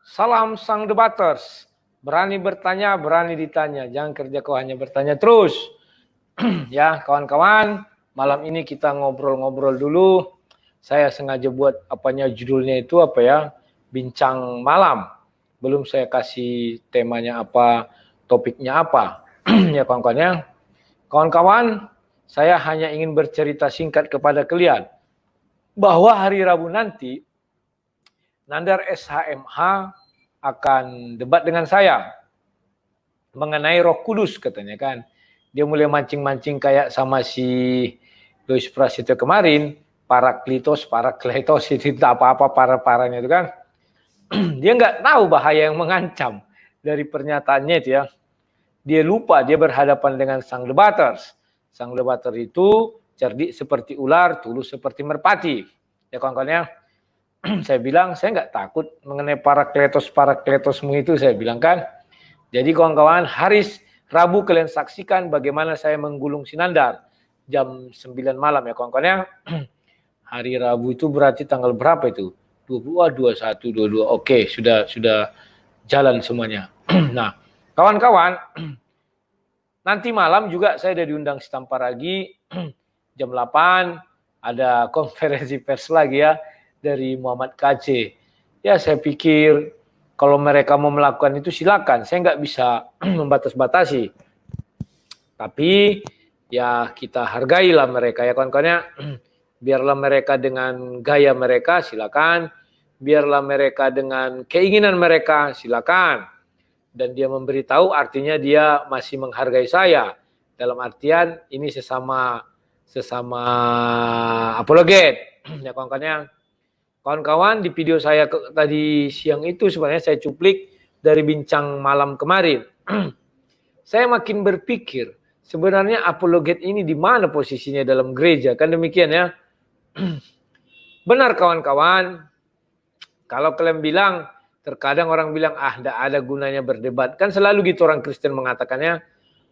Salam sang debaters. Berani bertanya, berani ditanya. Jangan kerja kau hanya bertanya terus. Ya, kawan-kawan, malam ini kita ngobrol-ngobrol dulu. Saya sengaja buat judulnya itu bincang malam. Belum saya kasih temanya apa, topiknya apa. Ya kawan-kawan ya. Kawan-kawan, saya hanya ingin bercerita singkat kepada kalian bahwa hari Rabu nanti Nandar SHMH akan debat dengan saya mengenai Roh Kudus katanya kan. Dia mulai mancing-mancing kayak sama si Louis Prasetyo kemarin, Parakletos itu tak apa-apa para-paranya itu kan. Dia nggak tahu bahaya yang mengancam dari pernyataannya itu ya. Dia lupa dia berhadapan dengan sang debaters. Sang debater itu cerdik seperti ular, tulus seperti merpati. Ya kawan-kawan ya. Saya bilang, saya nggak takut mengenai parakletosmu itu, saya bilang kan. Jadi kawan-kawan, hari Rabu kalian saksikan bagaimana saya menggulung Sinandar jam 9 malam ya kawan-kawan ya. Hari Rabu itu berarti tanggal berapa itu? 20, 21, 22. Oke, sudah jalan semuanya. Nah, kawan-kawan, nanti malam juga saya ada diundang Stamparagi jam 8 ada konferensi pers lagi ya dari Muhammad KC. Ya saya pikir kalau mereka mau melakukan itu silakan. Saya nggak bisa membatas-batasi. Tapi ya kita hargailah mereka ya kawan-kawan ya. Biarlah mereka dengan gaya mereka silakan. Biarlah mereka dengan keinginan mereka silakan. Dan dia memberitahu artinya dia masih menghargai saya. Dalam artian ini sesama apologet. Ya kawan-kawan ya. Kawan-kawan, di video saya tadi siang itu sebenarnya saya cuplik dari bincang malam kemarin. Saya makin berpikir, sebenarnya apologet ini di mana posisinya dalam gereja? Kan demikian ya. Benar kawan-kawan, kalau kalian bilang, terkadang orang bilang, tidak ada gunanya berdebat. Kan selalu gitu orang Kristen mengatakannya,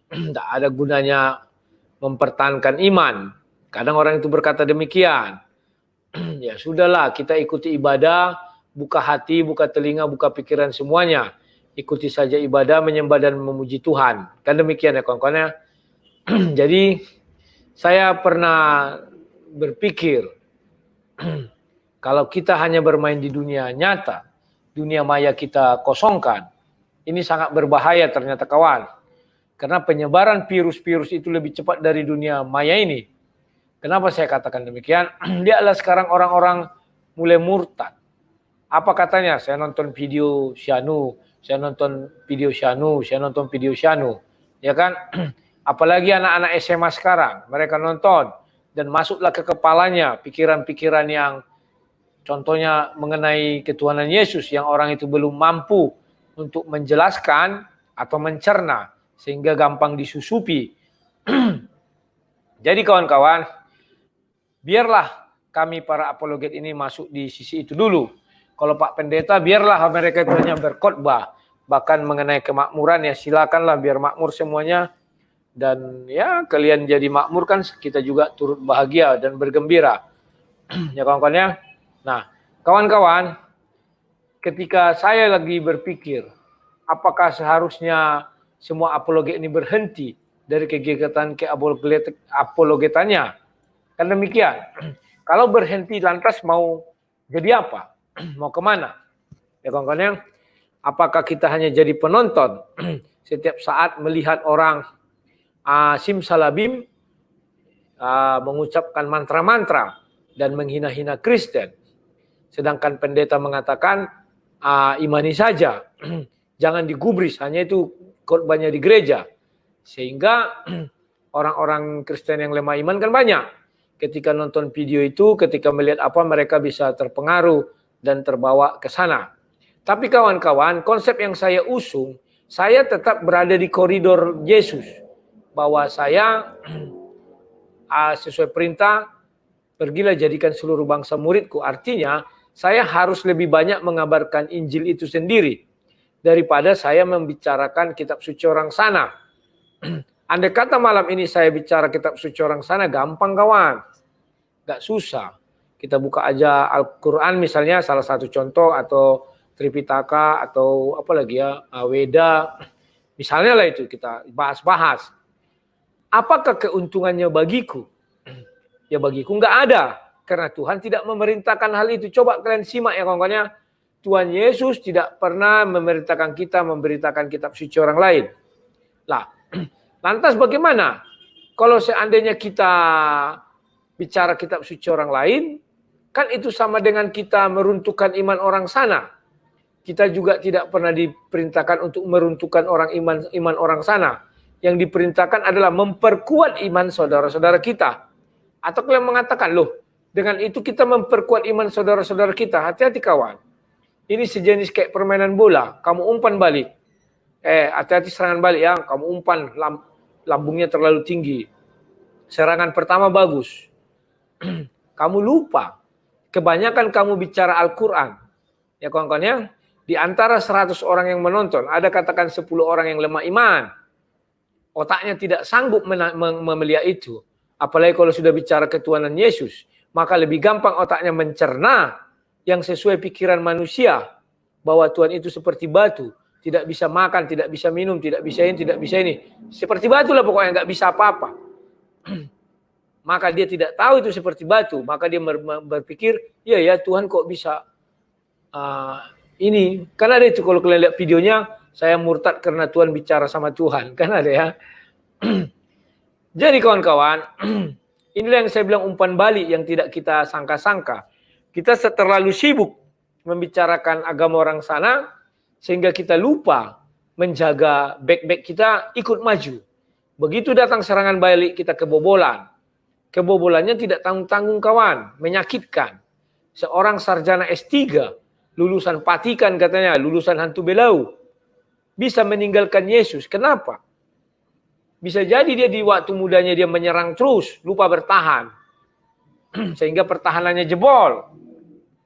tidak ada gunanya mempertahankan iman. Kadang orang itu berkata demikian. Ya sudahlah, kita ikuti ibadah, buka hati, buka telinga, buka pikiran semuanya. Ikuti saja ibadah, menyembah dan memuji Tuhan. Kan demikian ya kawan-kawan ya. Jadi saya pernah berpikir, kalau kita hanya bermain di dunia nyata, dunia maya kita kosongkan, ini sangat berbahaya ternyata kawan. Karena penyebaran virus-virus itu lebih cepat dari dunia maya ini. Kenapa saya katakan demikian? Dia adalah sekarang orang-orang mulai murtad. Apa katanya? Saya nonton video Syanu, saya nonton video Syanu, saya nonton video Syanu. Ya kan? Apalagi anak-anak SMA sekarang. Mereka nonton dan masuklah ke kepalanya pikiran-pikiran yang contohnya mengenai ketuhanan Yesus yang orang itu belum mampu untuk menjelaskan atau mencerna sehingga gampang disusupi. Jadi kawan-kawan, biarlah kami para apologet ini masuk di sisi itu dulu. Kalau Pak Pendeta, biarlah mereka itu hanya berkhotbah. Bahkan mengenai kemakmuran, ya silakanlah biar makmur semuanya. Dan ya kalian jadi makmur kan kita juga turut bahagia dan bergembira. Ya kawan-kawan ya. Nah, kawan-kawan, ketika saya lagi berpikir, apakah seharusnya semua apologet ini berhenti dari kegiatan apologetannya? Kan demikian. Kalau berhenti lantas mau jadi apa? Mau kemana? Ya kawan-kawan ya. Apakah kita hanya jadi penonton setiap saat melihat orang simsalabim mengucapkan mantra-mantra dan menghina-hina Kristen. Sedangkan pendeta mengatakan imani saja. Jangan digubris, hanya itu khotbahnya di gereja. Sehingga orang-orang Kristen yang lemah iman kan banyak. Ketika nonton video itu, ketika melihat apa, mereka bisa terpengaruh dan terbawa ke sana. Tapi kawan-kawan, konsep yang saya usung, saya tetap berada di koridor Yesus. Bahwa saya sesuai perintah, pergilah jadikan seluruh bangsa muridku. Artinya, saya harus lebih banyak mengabarkan Injil itu sendiri. Daripada saya membicarakan kitab suci orang sana. Andai kata malam ini saya bicara kitab suci orang sana, gampang kawan. Gak susah. Kita buka aja Al-Quran misalnya, salah satu contoh, atau Tripitaka atau apa lagi ya, Weda. Misalnya lah itu kita bahas-bahas. Apakah keuntungannya bagiku? Ya bagiku nggak ada. Karena Tuhan tidak memerintahkan hal itu. Coba kalian simak ya kawan-kawannya. Tuhan Yesus tidak pernah memerintahkan kita memberitakan kitab suci orang lain. Lah, lantas bagaimana? Kalau seandainya kita bicara kitab suci orang lain, kan itu sama dengan kita meruntuhkan iman orang sana. Kita juga tidak pernah diperintahkan untuk meruntuhkan iman orang sana. Yang diperintahkan adalah memperkuat iman saudara-saudara kita. Atau kalian mengatakan, loh, dengan itu kita memperkuat iman saudara-saudara kita. Hati-hati kawan. Ini sejenis kayak permainan bola. Kamu umpan balik. Hati-hati serangan balik ya. Kamu umpan, lambungnya terlalu tinggi. Serangan pertama bagus. Kamu lupa. Kebanyakan kamu bicara Al-Quran. Ya kawan-kawan ya. Di antara 100 orang yang menonton, ada katakan 10 orang yang lemah iman. Otaknya tidak sanggup memelihat itu. Apalagi kalau sudah bicara ketuhanan Yesus. Maka lebih gampang otaknya mencerna yang sesuai pikiran manusia. Bahwa Tuhan itu seperti batu. Tidak bisa makan, tidak bisa minum, tidak bisa ini, tidak bisa ini. Seperti batu lah pokoknya, nggak bisa apa-apa. Maka dia tidak tahu itu seperti batu. Maka dia berpikir, ya Tuhan kok bisa ini. Kan ada itu kalau kalian lihat videonya, saya murtad karena Tuhan bicara sama Tuhan. Kan ada ya. Jadi kawan-kawan, inilah yang saya bilang umpan balik yang tidak kita sangka-sangka. Kita terlalu sibuk membicarakan agama orang sana, sehingga kita lupa menjaga back-back kita ikut maju. Begitu datang serangan balik, kita kebobolan. Kebobolannya tidak tanggung-tanggung kawan, menyakitkan. Seorang sarjana S3, lulusan Patikan katanya, lulusan hantu belau, bisa meninggalkan Yesus. Kenapa? Bisa jadi dia di waktu mudanya dia menyerang terus, lupa bertahan. Sehingga pertahanannya jebol.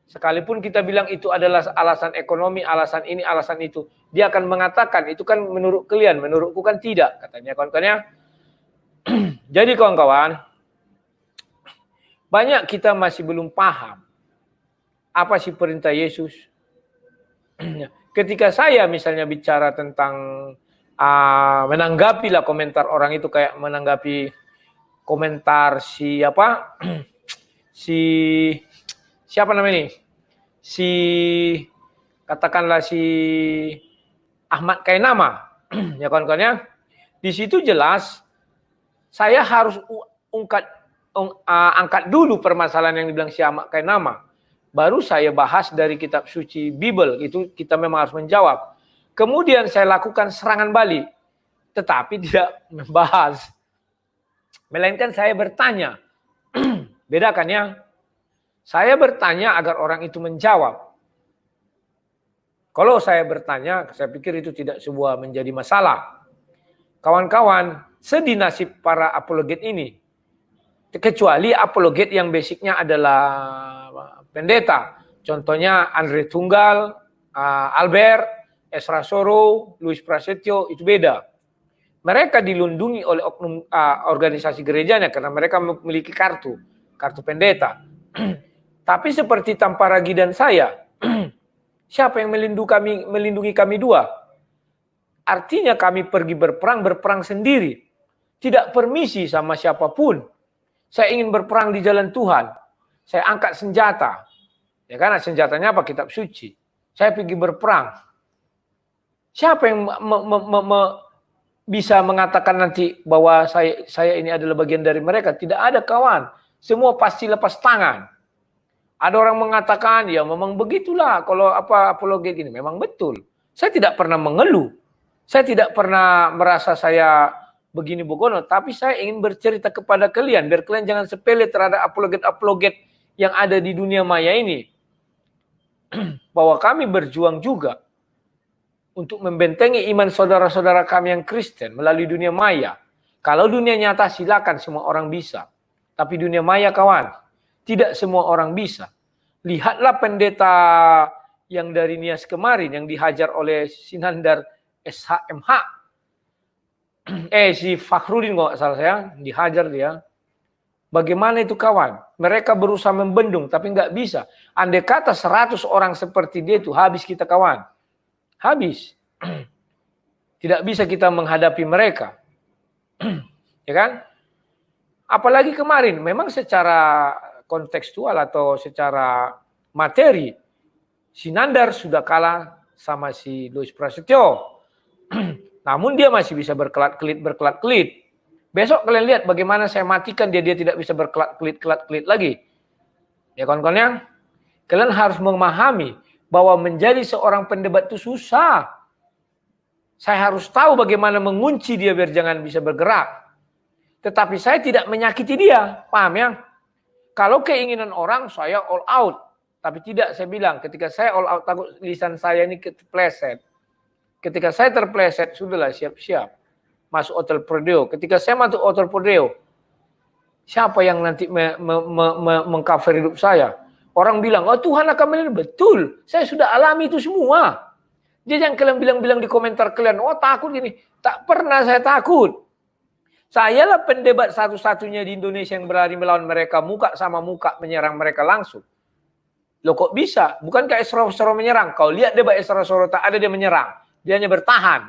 Sekalipun kita bilang itu adalah alasan ekonomi, alasan ini, alasan itu. Dia akan mengatakan, itu kan menurut kalian, menurutku kan tidak. Katanya kawan-kawannya. Jadi kawan-kawan, banyak kita masih belum paham. Apa sih perintah Yesus? Ketika saya misalnya bicara tentang menanggapi lah komentar orang itu kayak menanggapi komentar siapa namanya ini? Katakanlah si Ahmad Kainama. Ya kawan-kawan ya. Di situ jelas saya harus angkat dulu permasalahan yang dibilang si Ahmad Kainama. Baru saya bahas dari kitab suci Bible. Itu kita memang harus menjawab. Kemudian saya lakukan serangan balik. Tetapi tidak membahas. Melainkan saya bertanya. Beda kan ya? Saya bertanya agar orang itu menjawab. Kalau saya bertanya, saya pikir itu tidak sebuah menjadi masalah. Kawan-kawan, sedih nasib para apologet ini. Kecuali apologet yang basicnya adalah pendeta. Contohnya Andre Tunggal, Albert, Esra Soro, Luis Prasetyo, itu beda. Mereka dilindungi oleh oknum organisasi gerejanya karena mereka memiliki kartu pendeta. Tapi seperti Tamparagi dan saya, siapa yang melindungi kami dua? Artinya kami pergi berperang sendiri. Tidak permisi sama siapapun. Saya ingin berperang di jalan Tuhan. Saya angkat senjata. Ya kan, senjatanya apa? Kitab suci. Saya pergi berperang. Siapa yang bisa mengatakan nanti bahwa saya ini adalah bagian dari mereka? Tidak ada kawan. Semua pasti lepas tangan. Ada orang mengatakan, ya memang begitulah kalau apologet ini. Memang betul. Saya tidak pernah mengeluh. Saya tidak pernah merasa saya begini begono. Tapi saya ingin bercerita kepada kalian. Biar kalian jangan sepele terhadap apologet-apologet yang ada di dunia maya ini. Bahwa kami berjuang juga untuk membentengi iman saudara-saudara kami yang Kristen melalui dunia maya. Kalau dunia nyata silakan semua orang bisa. Tapi dunia maya kawan, tidak semua orang bisa. Lihatlah pendeta yang dari Nias kemarin yang dihajar oleh Sinandar SHMH. Si Fakhrudin kalau nggak salah saya, dihajar dia. Bagaimana itu kawan? Mereka berusaha membendung, tapi nggak bisa. Andai kata 100 orang seperti dia itu, habis kita kawan. Habis. Tidak bisa kita menghadapi mereka. Ya kan? Apalagi kemarin, memang secara kontekstual atau secara materi, si Nandar sudah kalah sama si Louis Prasetyo. Namun dia masih bisa berkelat-kelit. Besok kalian lihat bagaimana saya matikan dia tidak bisa berkelat-kelit lagi. Ya kawan-kawan, kalian harus memahami bahwa menjadi seorang pendebat itu susah. Saya harus tahu bagaimana mengunci dia biar jangan bisa bergerak. Tetapi saya tidak menyakiti dia, paham ya? Kalau keinginan orang, saya all out. Tapi tidak, saya bilang, ketika saya all out, takut lisan saya ini terpleset. Ketika saya terpleset, sudahlah siap-siap. Masuk hotel Prodeo. Ketika saya masuk hotel Prodeo, siapa yang nanti mengcover hidup saya? Orang bilang, oh Tuhan akan melihat. Betul, saya sudah alami itu semua. Dia yang kalian bilang-bilang di komentar kalian, oh takut gini. Tak pernah saya takut. Sayalah pendebat satu-satunya di Indonesia yang berani melawan mereka, muka sama muka, menyerang mereka langsung. Loh kok bisa? Bukankah Esra-Esra menyerang? Kau lihat debat Esra-Esra, tak ada dia menyerang. Dia hanya bertahan.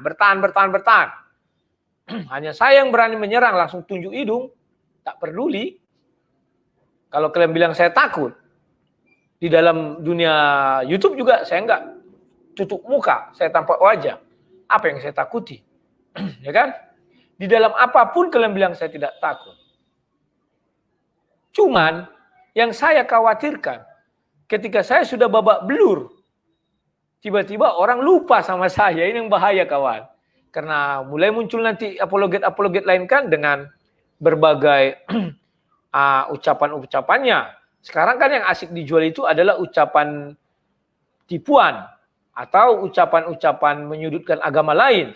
Hanya saya yang berani menyerang, langsung tunjuk hidung. Tak peduli. Kalau kalian bilang saya takut. Di dalam dunia YouTube juga saya enggak tutup muka, saya tampak wajah. Apa yang saya takuti? Ya kan? Di dalam apapun kalian bilang saya tidak takut. Cuman yang saya khawatirkan, ketika saya sudah babak belur, tiba-tiba orang lupa sama saya. Ini yang bahaya kawan. Karena mulai muncul nanti apologet-apologet lain kan dengan berbagai ucapan-ucapannya. Sekarang kan yang asik dijual itu adalah ucapan tipuan atau ucapan-ucapan menyudutkan agama lain.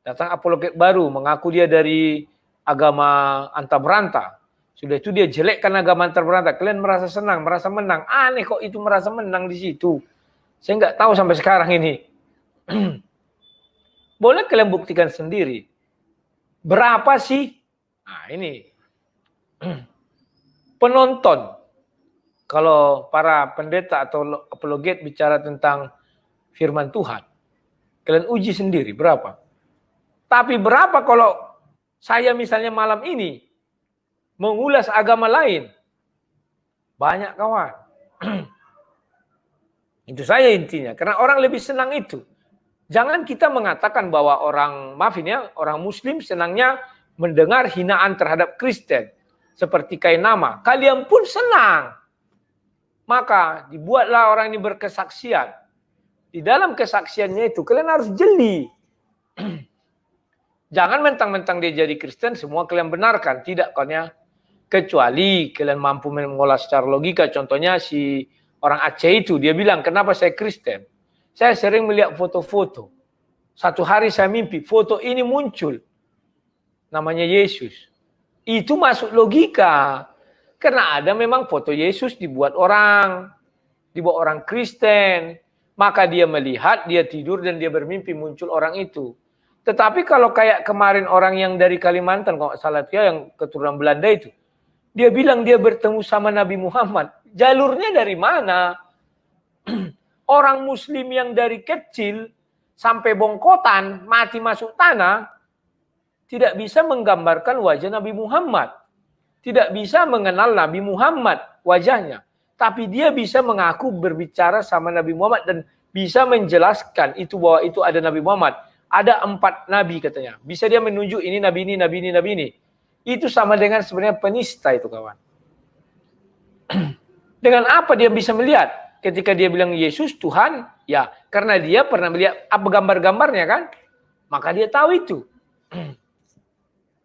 Datang apologet baru mengaku dia dari agama antaberanta. Sudah itu dia jelekkan agama antaberanta. Kalian merasa senang, merasa menang. Aneh kok itu merasa menang di situ. Saya nggak tahu sampai sekarang ini. Boleh kalian buktikan sendiri. Berapa sih? Nah ini. Penonton. Kalau para pendeta atau apologet bicara tentang firman Tuhan. Kalian uji sendiri berapa. Tapi berapa kalau saya misalnya malam ini mengulas agama lain? Banyak kawan. Itu saya intinya. Karena orang lebih senang itu. Jangan kita mengatakan bahwa orang Muslim senangnya mendengar hinaan terhadap Kristen. Seperti Kainama. Kalian pun senang. Maka dibuatlah orang ini berkesaksian. Di dalam kesaksiannya itu kalian harus jeli. Jangan mentang-mentang dia jadi Kristen semua kalian benarkan. Tidak kan ya. Kecuali kalian mampu mengolah secara logika. Contohnya si orang Aceh itu. Dia bilang kenapa saya Kristen. Saya sering melihat foto-foto. Satu hari saya mimpi, foto ini muncul. Namanya Yesus. Itu masuk logika. Karena ada memang foto Yesus dibuat orang Kristen. Maka dia melihat, dia tidur dan dia bermimpi muncul orang itu. Tetapi kalau kayak kemarin orang yang dari Kalimantan, kalau salah dia yang keturunan Belanda itu. Dia bilang dia bertemu sama Nabi Muhammad. Jalurnya dari mana? Orang Muslim yang dari kecil sampai bongkotan, mati masuk tanah, tidak bisa menggambarkan wajah Nabi Muhammad. Tidak bisa mengenal Nabi Muhammad wajahnya. Tapi dia bisa mengaku berbicara sama Nabi Muhammad dan bisa menjelaskan itu bahwa itu ada Nabi Muhammad. Ada 4 Nabi katanya. Bisa dia menunjuk ini Nabi ini, Nabi ini, Nabi ini. Itu sama dengan sebenarnya penista itu kawan. Dengan apa dia bisa melihat? Ketika dia bilang Yesus Tuhan, ya karena dia pernah melihat apa gambar-gambarnya kan, maka dia tahu itu.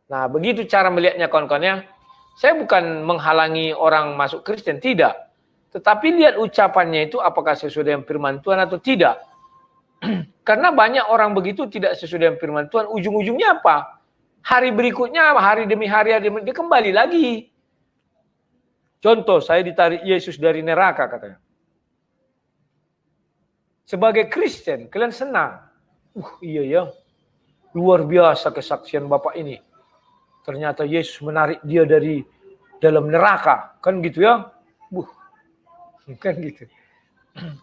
Nah begitu cara melihatnya kawan-kawannya. Saya bukan menghalangi orang masuk Kristen, tidak. Tetapi lihat ucapannya itu apakah sesuai dengan firman Tuhan atau tidak. Karena banyak orang begitu tidak sesuai dengan firman Tuhan, ujung-ujungnya apa? Hari berikutnya, hari demi hari, dia kembali lagi. Contoh, saya ditarik Yesus dari neraka katanya. Sebagai Kristen, kalian senang. Iya ya. Luar biasa kesaksian Bapak ini. Ternyata Yesus menarik dia dari dalam neraka. Kan gitu ya. Kan gitu.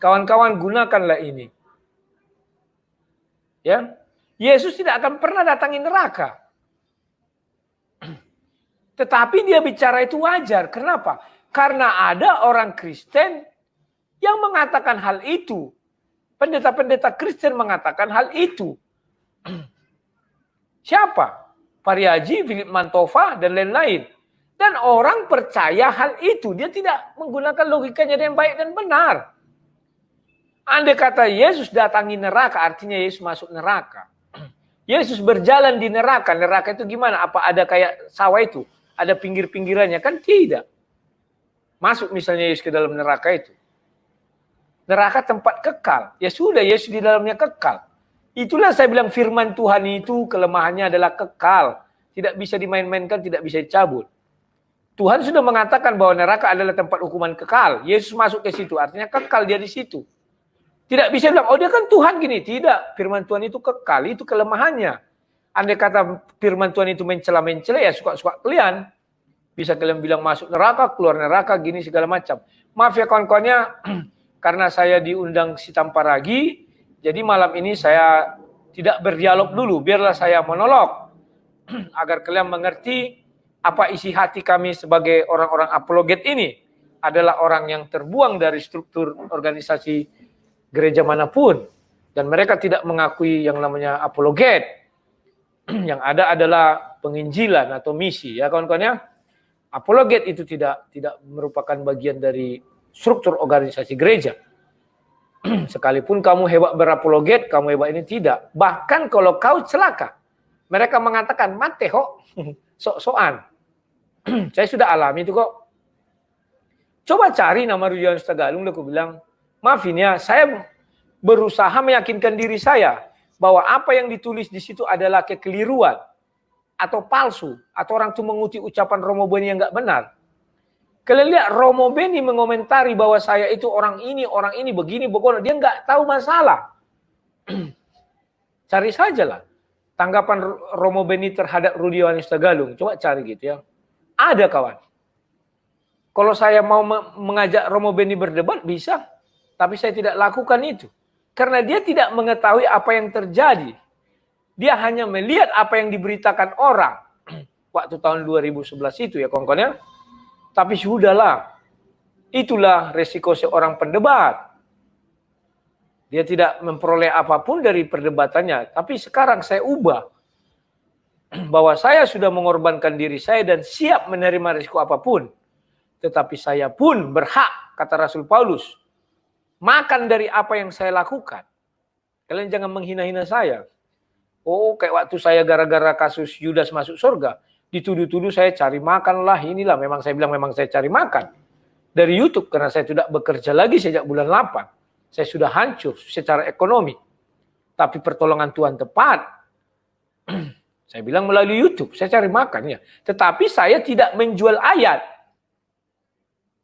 Kawan-kawan, gunakanlah ini. Ya, Yesus tidak akan pernah datangi neraka. Tetapi dia bicara itu wajar. Kenapa? Karena ada orang Kristen yang mengatakan hal itu. Pendeta-pendeta Kristen mengatakan hal itu. Siapa? Pariaji, Philip Mantova, dan lain-lain. Dan orang percaya hal itu. Dia tidak menggunakan logikanya dengan baik dan benar. Andai kata Yesus datangi neraka, artinya Yesus masuk neraka. Yesus berjalan di neraka. Neraka itu gimana? Apa ada kayak sawah itu? Ada pinggir-pinggirannya? Kan tidak. Masuk misalnya Yesus ke dalam neraka itu. Neraka tempat kekal. Ya sudah, Yesus di dalamnya kekal. Itulah saya bilang firman Tuhan itu kelemahannya adalah kekal. Tidak bisa dimain-mainkan, tidak bisa dicabut. Tuhan sudah mengatakan bahwa neraka adalah tempat hukuman kekal. Yesus masuk ke situ, artinya kekal dia di situ. Tidak bisa bilang, oh dia kan Tuhan gini. Tidak, firman Tuhan itu kekal, itu kelemahannya. Andai kata firman Tuhan itu mencela-mencela, ya suka-suka kalian. Bisa kalian bilang masuk neraka, keluar neraka, gini segala macam. Maaf ya kawan-kawannya, karena saya diundang si Tamparagi, jadi malam ini saya tidak berdialog dulu, biarlah saya monolog. Agar kalian mengerti apa isi hati kami sebagai orang-orang apologet ini. Adalah orang yang terbuang dari struktur organisasi gereja manapun. Dan mereka tidak mengakui yang namanya apologet. Yang ada adalah penginjilan atau misi. Ya kawan-kawan ya. Apologet itu tidak merupakan bagian dari struktur organisasi gereja. Sekalipun kamu hebat berapologet, kamu hebat ini tidak. Bahkan kalau kau celaka. Mereka mengatakan, mate kok, sok-sokan. Saya sudah alami itu kok. Coba cari nama Rudi Yohanes Tagalung, aku bilang, maafin ya, saya berusaha meyakinkan diri saya bahwa apa yang ditulis di situ adalah kekeliruan atau palsu, atau orang itu mengutip ucapan Romo Beni yang nggak benar. Kalian lihat Romo Beni mengomentari bahwa saya itu orang ini begini, begono, dia nggak tahu masalah. Cari sajalah tanggapan Romo Beni terhadap Rudi Yohanes Tagalung. Coba cari gitu ya. Ada kawan. Kalau saya mau mengajak Romo Beni berdebat bisa. Tapi saya tidak lakukan itu. Karena dia tidak mengetahui apa yang terjadi. Dia hanya melihat apa yang diberitakan orang. Waktu tahun 2011 itu ya kawan-kawan ya. Tapi sudahlah. Itulah resiko seorang pendebat. Dia tidak memperoleh apapun dari perdebatannya. Tapi sekarang saya ubah. Bahwa saya sudah mengorbankan diri saya dan siap menerima risiko apapun. Tetapi saya pun berhak, kata Rasul Paulus, makan dari apa yang saya lakukan. Kalian jangan menghina-hina saya. Oh, kayak waktu saya gara-gara kasus Yudas masuk surga. Dituduh-tuduh saya cari makan lah, inilah. Memang saya bilang memang saya cari makan. Dari YouTube, karena saya tidak bekerja lagi sejak bulan 8. Saya sudah hancur secara ekonomi. Tapi pertolongan Tuhan tepat. Saya bilang melalui YouTube, saya cari makan ya. Tetapi saya tidak menjual ayat.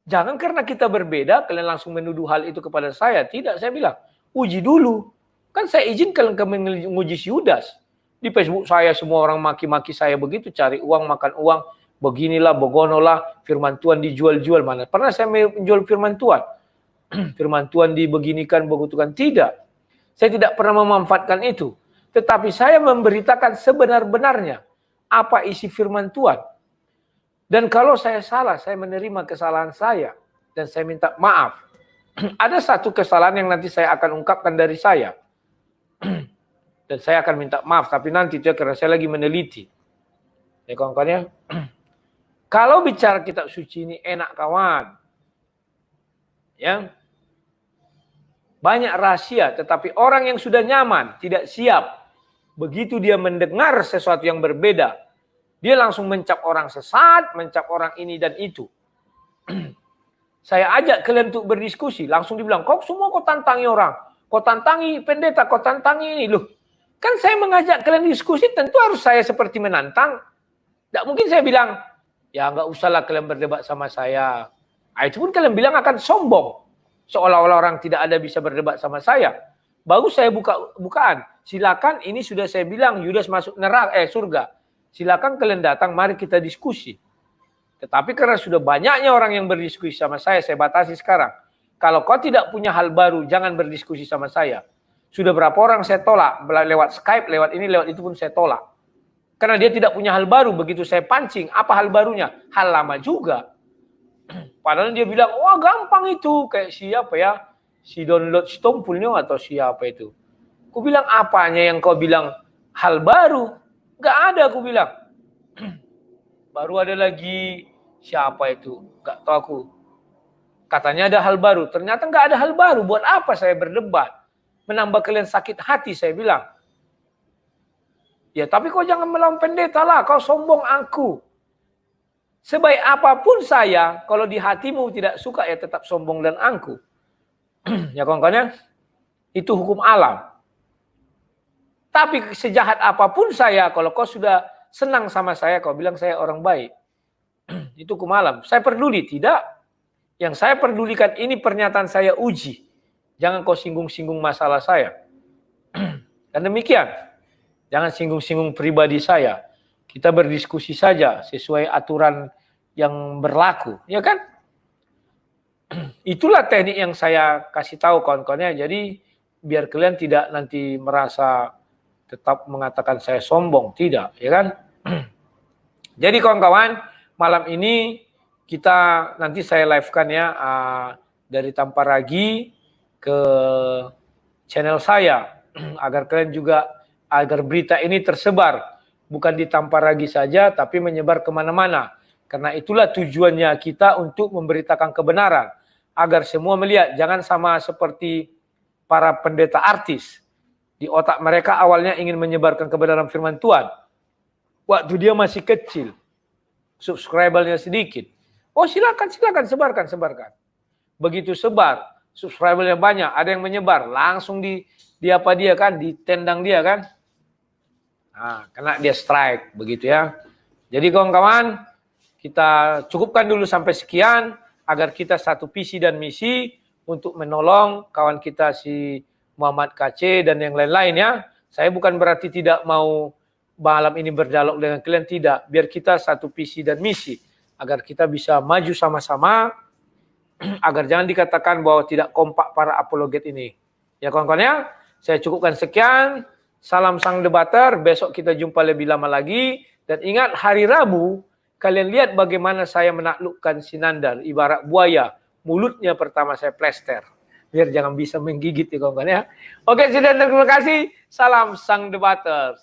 Jangan karena kita berbeda, kalian langsung menuduh hal itu kepada saya. Tidak, saya bilang, uji dulu. Kan saya izinkan kalian menguji Yudas. Di Facebook saya semua orang maki-maki saya begitu, cari uang, makan uang. Beginilah, begonolah, firman Tuhan dijual-jual. Mana pernah saya menjual firman Tuhan? Firman Tuhan dibeginikan, begutukan. Tidak. Saya tidak pernah memanfaatkan itu. Tetapi saya memberitakan sebenar-benarnya apa isi firman Tuhan. Dan kalau saya salah, saya menerima kesalahan saya. Dan saya minta maaf. Ada satu kesalahan yang nanti saya akan ungkapkan dari saya. Dan saya akan minta maaf. Tapi nanti itu karena saya lagi meneliti. Ya kawan-kawan ya. Kalau bicara kitab suci ini enak kawan. Ya. Banyak rahasia. Tetapi orang yang sudah nyaman, tidak siap. Begitu dia mendengar sesuatu yang berbeda, dia langsung mencap orang sesat, mencap orang ini dan itu. Saya ajak kalian untuk berdiskusi, langsung dibilang, kau semua kau tantangi orang. Kau tantangi pendeta, kau tantangi ini. Loh, kan saya mengajak kalian diskusi, tentu harus saya seperti menantang. Tidak mungkin saya bilang, ya nggak usahlah kalian berdebat sama saya. Nah, itu pun kalian bilang akan sombong. Seolah-olah orang tidak ada bisa berdebat sama saya. Bagus saya bukaan. Silakan, ini sudah saya bilang Yudas masuk neraka surga. Silakan kalian datang, mari kita diskusi. Tetapi karena sudah banyaknya orang yang berdiskusi sama saya batasi sekarang. Kalau kau tidak punya hal baru, jangan berdiskusi sama saya. Sudah berapa orang saya tolak, lewat Skype, lewat ini, lewat itu pun saya tolak. Karena dia tidak punya hal baru, begitu saya pancing, apa hal barunya? Hal lama juga. Padahal dia bilang, wah gampang itu, kayak siapa ya? Si download Stompulnya atau siapa itu. Aku bilang, apanya yang kau bilang hal baru? Gak ada, aku bilang. Baru ada lagi, siapa itu? Gak tahu aku. Katanya ada hal baru. Ternyata gak ada hal baru. Buat apa saya berdebat? Menambah kalian sakit hati, saya bilang. Ya, tapi kau jangan melawan pendeta lah. Kau sombong aku. Sebaik apapun saya, kalau di hatimu tidak suka, ya tetap sombong dan angku. Ya kawan-kawan, itu hukum alam. Tapi sejahat apapun saya, kalau kau sudah senang sama saya, kau bilang saya orang baik. Itu hukum alam. Saya peduli, tidak. Yang saya pedulikan ini pernyataan saya uji. Jangan kau singgung-singgung masalah saya. Dan demikian. Jangan singgung-singgung pribadi saya. Kita berdiskusi saja sesuai aturan yang berlaku. Ya kan? Itulah teknik yang saya kasih tahu kawan-kawannya. Jadi biar kalian tidak nanti merasa tetap mengatakan saya sombong. Tidak, ya kan? Jadi kawan-kawan, malam ini kita nanti saya live-kan ya dari Tamparagi ke channel saya. Agar kalian juga, agar berita ini tersebar. Bukan di Tamparagi saja, tapi menyebar kemana-mana. Karena itulah tujuannya kita untuk memberitakan kebenaran. Agar semua melihat, jangan sama seperti para pendeta artis. Di otak mereka awalnya ingin menyebarkan kebenaran firman Tuhan. Waktu dia masih kecil. Subscribernya sedikit. Oh silakan, sebarkan. Begitu sebar, subscribernya banyak, ada yang menyebar. Langsung ditendang dia kan. Nah, kena dia strike, begitu ya. Jadi kawan-kawan, kita cukupkan dulu sampai sekian agar kita satu visi dan misi untuk menolong kawan kita si Muhammad KC dan yang lain-lain ya. Saya bukan berarti tidak mau malam ini berdialog dengan kalian, tidak. Biar kita satu visi dan misi agar kita bisa maju sama-sama, agar jangan dikatakan bahwa tidak kompak para apologet ini. Ya kawan-kawan ya, saya cukupkan sekian. Salam sang debater, besok kita jumpa lebih lama lagi. Dan ingat hari Rabu, kalian lihat bagaimana saya menaklukkan si Nandar. Ibarat buaya, mulutnya pertama saya plester. Biar jangan bisa menggigit ya kawan-kawan ya. Oke, sudah, terima kasih. Salam sang debater.